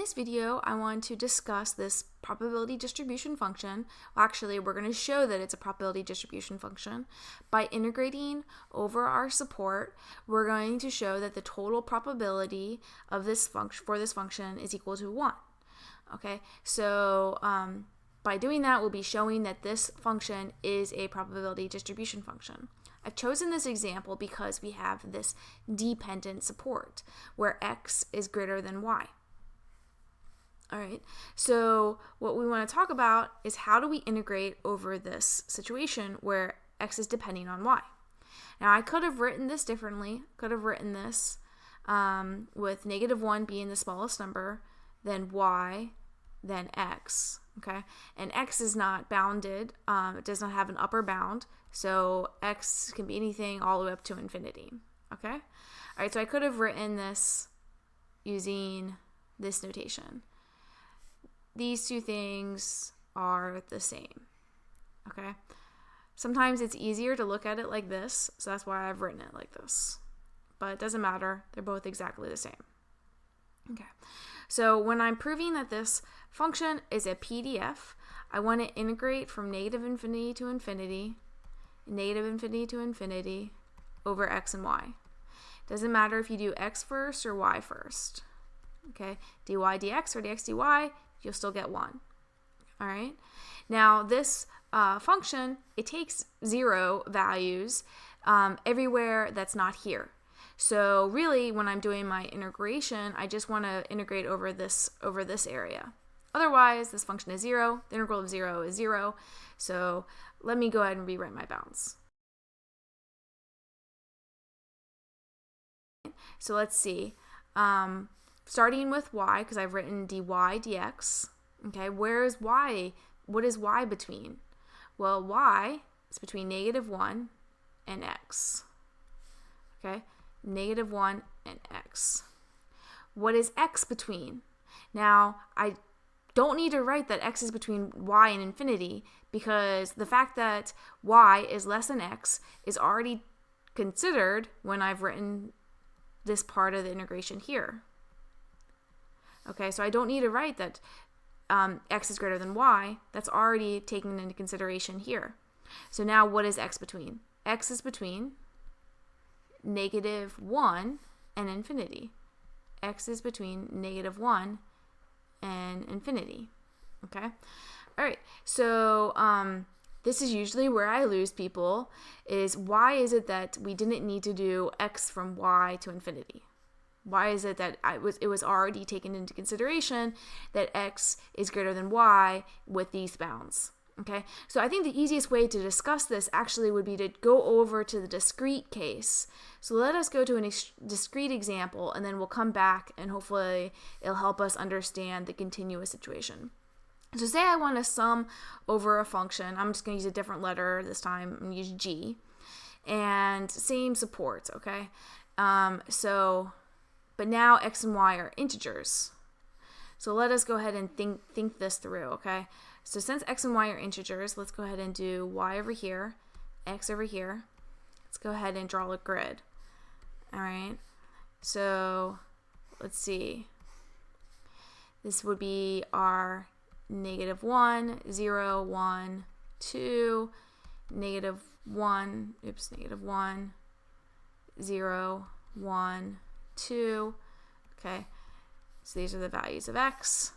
this video, I want to discuss this probability distribution function. Well, actually, we're going to show that it's a probability distribution function. By integrating over our support, we're going to show that the total probability of this function for this function is equal to 1. Okay, so by doing that, we'll be showing that this function is a probability distribution function. I've chosen this example because we have this dependent support where x is greater than y. All right, so what we want to talk about is how do we integrate over this situation where x is depending on y. Now, I could have written this differently. Could have written this with -1 being the smallest number, then y, then x. Okay, and x is not bounded. It does not have an upper bound, so x can be anything all the way up to infinity. Okay, all right, so I could have written this using this notation. These two things are the same. Okay, sometimes it's easier to look at it like this, so that's why I've written it like this, but it doesn't matter. They're both exactly the same. Okay, so when I'm proving that this function is a PDF, I want to integrate from -infinity to infinity, -infinity to infinity over x and y. Doesn't matter if you do x first or y first. Okay, dy dx or dx dy, you'll still get 1. All right, now this function, it takes 0 values everywhere that's not here. So really, when I'm doing my integration, I just want to integrate over this area. Otherwise, this function is 0. The integral of 0 is 0. So let me go ahead and rewrite my bounds. So let's see. Starting with y, because I've written dy dx. Okay, where is y? What is y between? Well, y is between -1 and x. Okay, -1 and x. What is x between? Now, I don't need to write that x is between y and infinity, because the fact that y is less than x is already considered when I've written this part of the integration here. Okay, so I don't need to write that x is greater than y. That's already taken into consideration here. So now what is x between? X is between -1 and infinity. X is between -1 and infinity. Okay, all right, so this is usually where I lose people, is why is it that we didn't need to do x from y to infinity? Why is it that it was already taken into consideration that x is greater than y with these bounds? Okay, so I think the easiest way to discuss this actually would be to go over to the discrete case. So let us go to a discrete example, and then we'll come back and hopefully it'll help us understand the continuous situation. So say I want to sum over a function. I'm just going to use a different letter this time. I'm going to use g. And same supports, okay? But now x and y are integers. So let us go ahead and think this through, okay? So since x and y are integers, let's go ahead and do y over here, x over here. Let's go ahead and draw a grid. All right, so let's see. This would be our -1, 0, 1, 2, -1, -1, 0, 1, 2. Okay, so these are the values of x,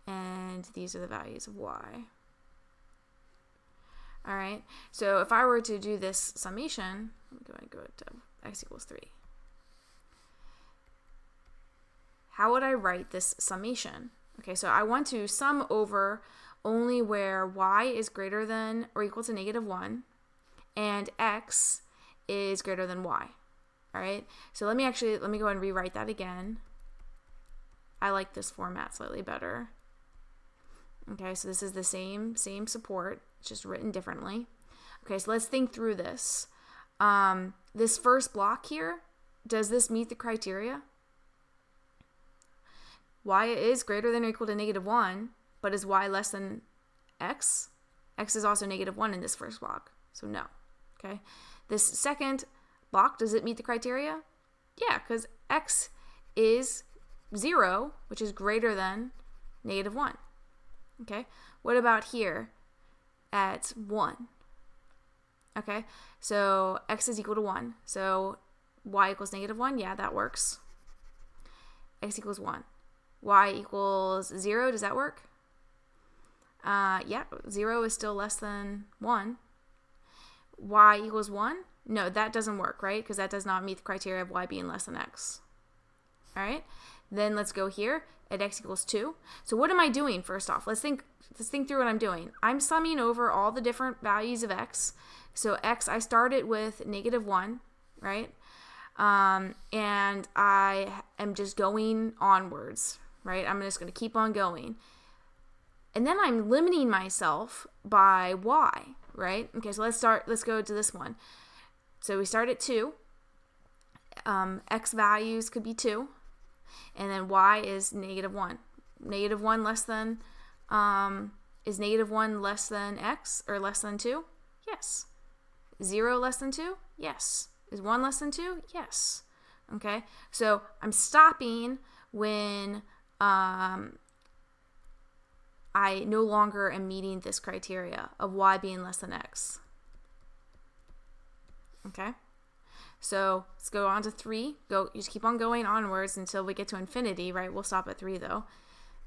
and these are the values of y. All right, so if I were to do this summation, I'm going to go to x equals 3. How would I write this summation? Okay, so I want to sum over only where y is greater than or equal to -1 and x is greater than y. All right, so let me go ahead and rewrite that again. I like this format slightly better. Okay, so this is the same support, just written differently. Okay, so let's think through this. This first block here, does this meet the criteria? Y is greater than or equal to -1, but is y less than x? X is also -1 in this first block, so no. Okay, this second block, does it meet the criteria? Yeah, because x is 0, which is greater than -1. Okay, what about here at 1? Okay, so x is equal to 1. So y equals -1. Yeah, that works. X equals 1. Y equals 0. Does that work? Yeah, 0 is still less than 1. Y equals 1? No, that doesn't work, right? Because that does not meet the criteria of y being less than x. All right, then let's go here at x equals 2. So what am I doing first off? Let's think through what I'm doing. I'm summing over all the different values of x. So x, I started with -1, right? And I am just going onwards, right? I'm just going to keep on going. And then I'm limiting myself by y, right? Okay, so let's go to this one. So we start at 2. X values could be 2. And then y is -1. -1 less than, is -1 less than x or less than 2? Yes. 0 less than 2? Yes. Is 1 less than 2? Yes. Okay, so I'm stopping when I no longer am meeting this criteria of y being less than x. Okay, so let's go on to 3. You just keep on going onwards until we get to infinity, right? We'll stop at 3 though.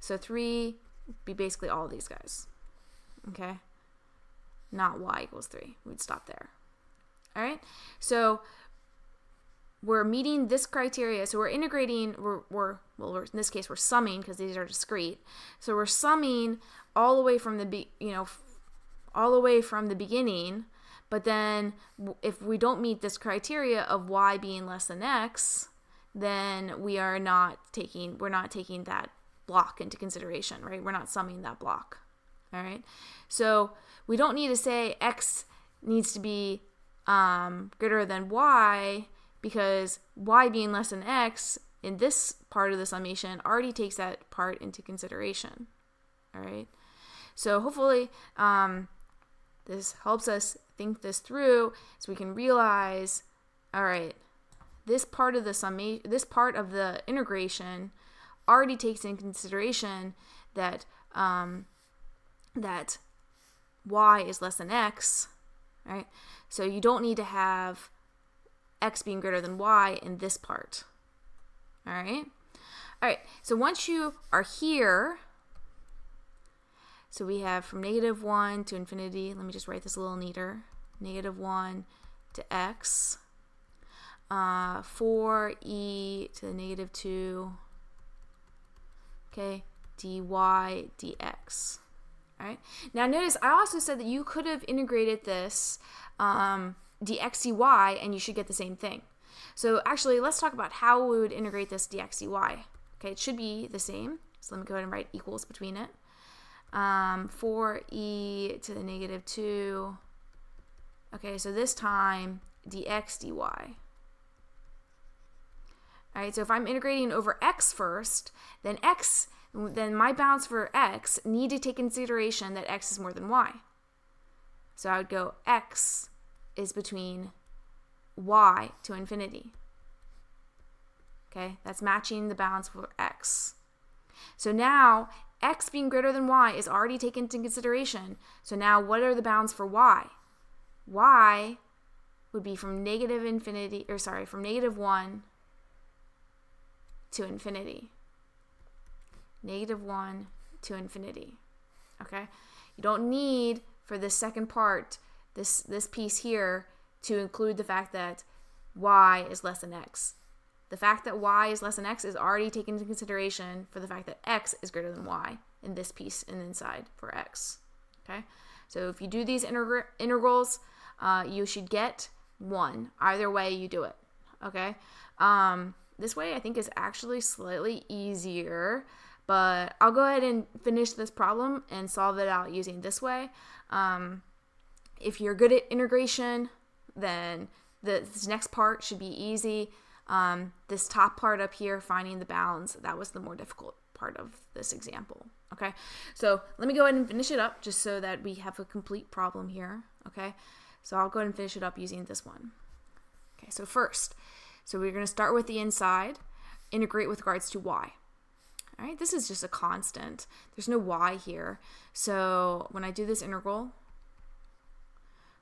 So 3 would be basically all these guys. Okay, not y equals 3. We'd stop there. All right, so we're meeting this criteria. So we're integrating, in this case, we're summing because these are discrete. So we're summing all the way from all the way from the beginning. But then if we don't meet this criteria of y being less than x, then we're not taking that block into consideration, right? We're not summing that block. All right. So we don't need to say x needs to be greater than y, because y being less than x in this part of the summation already takes that part into consideration. All right. So hopefully this helps us think this through so we can realize, all right, this part of the integration already takes into consideration that that y is less than x, right? So you don't need to have x being greater than y in this part. All right. So once you are here, so we have from -1 to infinity. Let me just write this a little neater. -1 to x, 4e to the -2. Okay, dy dx. All right. Now notice I also said that you could have integrated this dx dy and you should get the same thing. So actually, let's talk about how we would integrate this dx dy. Okay, it should be the same. So let me go ahead and write equals between it. 4e to the -2. Okay, so this time dx dy. All right, so if I'm integrating over x first, then my bounds for x need to take consideration that x is more than y. So I would go x is between y to infinity. Okay, that's matching the bounds for x. So now x being greater than y is already taken into consideration. So now what are the bounds for y? Y would be from -1 to infinity. -1 to infinity. Okay? You don't need, for this second part, this piece here, to include the fact that y is less than x. The fact that y is less than x is already taken into consideration for the fact that x is greater than y in this piece and inside for x. Okay? So if you do these integrals, you should get 1. Either way you do it. Okay? This way I think is actually slightly easier, but I'll go ahead and finish this problem and solve it out using this way. If you're good at integration, then this next part should be easy. This top part up here, finding the bounds, that was the more difficult part of this example. Okay, so let me go ahead and finish it up just so that we have a complete problem here. Okay, so I'll go ahead and finish it up using this one. Okay, so first, we're going to start with the inside, integrate with regards to y. All right, this is just a constant. There's no y here. So when I do this integral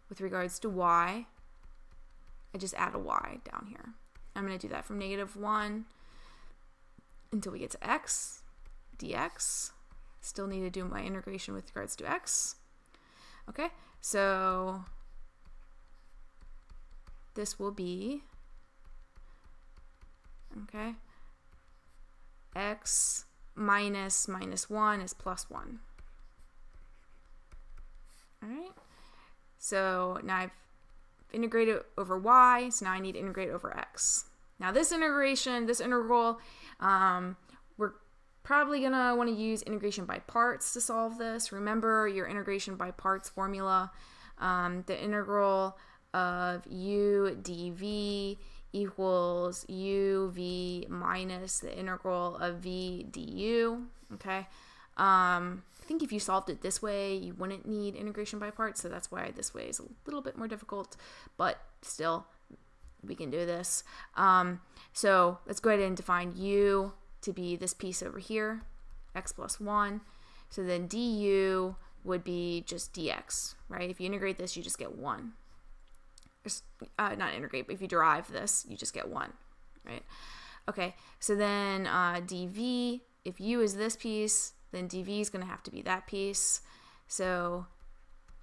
with regards to y, I just add a y down here. I'm going to do that from -1 until we get to x dx. Still need to do my integration with regards to x. Okay, so this will be, okay, x minus -1 is +1. All right, so now I've integrated over y, so now I need to integrate over x. Now this integral, we're probably going to want to use integration by parts to solve this. Remember your integration by parts formula. The integral of u dv equals uv minus the integral of v du. Okay. I think if you solved it this way, you wouldn't need integration by parts, so that's why this way is a little bit more difficult, but still, we can do this. So let's go ahead and define u to be this piece over here, x plus 1. So then du would be just dx, right? If you integrate this, you just get 1. Not integrate, but if you derive this, you just get 1, right? Okay, so then dv, if u is this piece, then dv is going to have to be that piece. So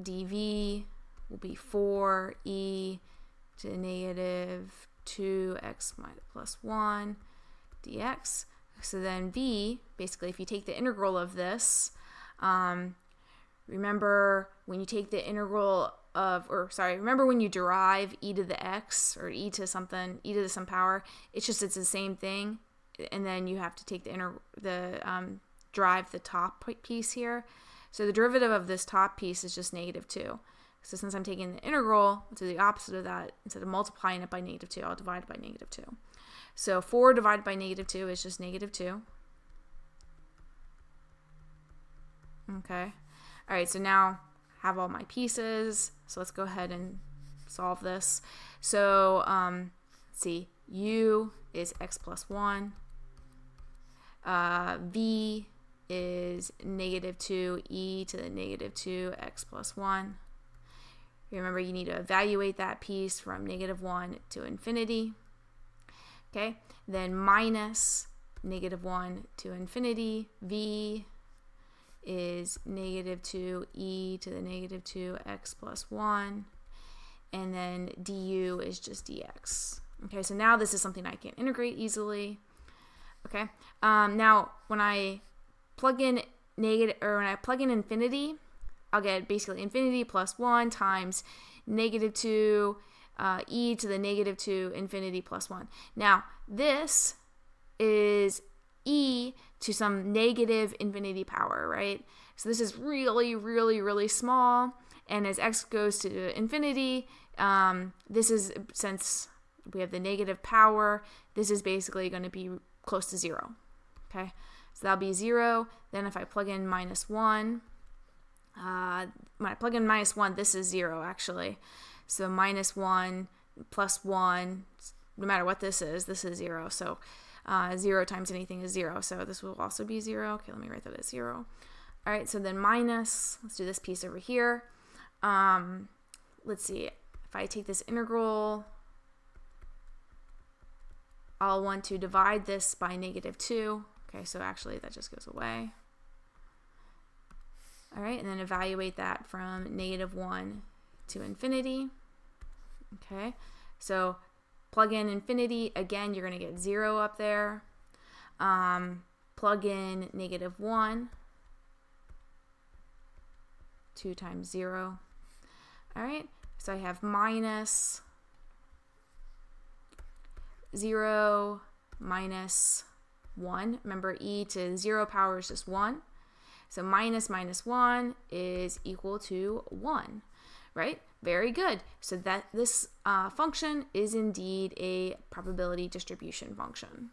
dv will be 4e to the negative 2x plus 1 dx. So then v, basically, if you take the integral of this, remember when you take the integral of, remember when you derive e to the x or e to some power, it's the same thing, and then you have to take derive the top piece here. So the derivative of this top piece is just -2. So since I'm taking the integral to the opposite of that, instead of multiplying it by -2, I'll divide it by -2. So 4 divided by -2 is just -2. Okay. All right, so now I have all my pieces. So let's go ahead and solve this. So let's see, u is x plus 1. V is -2e to the -2x plus 1. Remember, you need to evaluate that piece from -1 to infinity. Okay, then minus -1 to infinity. V is -2e to the -2x plus 1. And then du is just dx. Okay, so now this is something I can integrate easily. Okay, now when I plug in infinity, I'll get basically infinity plus 1 times -2 e to the -2 infinity plus 1. Now, this is e to some negative infinity power, right? So this is really, really, really small. And as x goes to infinity, this is, since we have the negative power, this is basically going to be close to 0. Okay, so that'll be 0. Then if I plug in -1, when I plug in -1, this is 0 actually. So -1 plus 1, no matter what this is 0. So 0 times anything is 0. So this will also be 0. Okay, let me write that as 0. All right, so then minus, let's do this piece over here. Let's see, if I take this integral, I'll want to divide this by -2. Okay, so actually that just goes away. All right, and then evaluate that from -1 to infinity. Okay, so plug in infinity, again, you're going to get 0 up there. Plug in -1, 2 times 0. All right, so I have minus 0 minus 1. Remember, e to 0 power is just 1. So minus 1 is equal to 1, right? Very good. So that this function is indeed a probability distribution function.